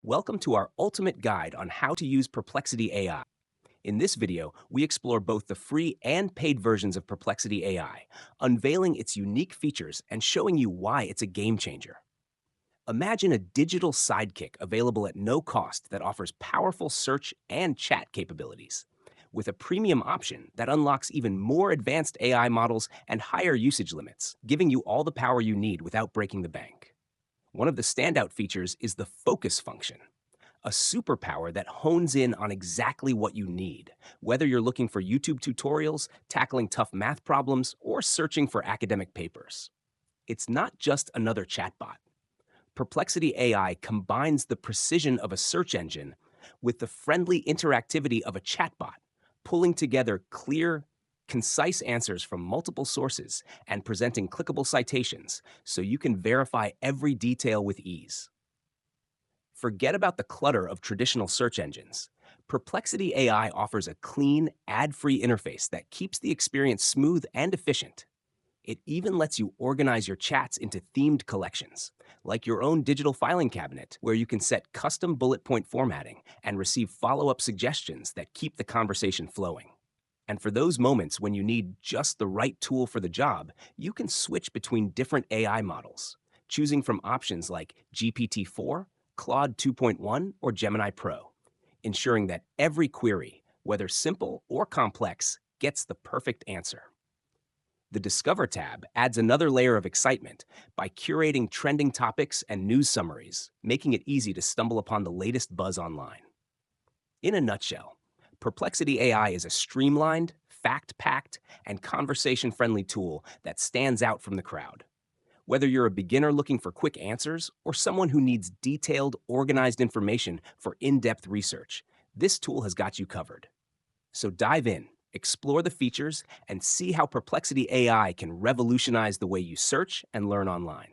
Welcome to our ultimate guide on how to use Perplexity AI. In this video, we explore both the free and paid versions of Perplexity AI, unveiling its unique features and showing you why it's a game changer. Imagine a digital sidekick available at no cost that offers powerful search and chat capabilities, with a premium option that unlocks even more advanced AI models and higher usage limits, giving you all the power you need without breaking the bank. One of the standout features is the focus function, a superpower that hones in on exactly what you need, whether you're looking for YouTube tutorials, tackling tough math problems, or searching for academic papers. It's not just another chatbot. Perplexity AI combines the precision of a search engine with the friendly interactivity of a chatbot, pulling together clear, concise answers from multiple sources and presenting clickable citations so you can verify every detail with ease. Forget about the clutter of traditional search engines. Perplexity AI offers a clean, ad-free interface that keeps the experience smooth and efficient. It even lets you organize your chats into themed collections, like your own digital filing cabinet, where you can set custom bullet point formatting and receive follow-up suggestions that keep the conversation flowing. And for those moments when you need just the right tool for the job, you can switch between different AI models, choosing from options like GPT-4, Claude 2.1, or Gemini Pro, ensuring that every query, whether simple or complex, gets the perfect answer. The Discover tab adds another layer of excitement by curating trending topics and news summaries, making it easy to stumble upon the latest buzz online. In a nutshell, Perplexity AI is a streamlined, fact-packed, and conversation-friendly tool that stands out from the crowd. Whether you're a beginner looking for quick answers or someone who needs detailed, organized information for in-depth research, this tool has got you covered. So dive in, explore the features, and see how Perplexity AI can revolutionize the way you search and learn online.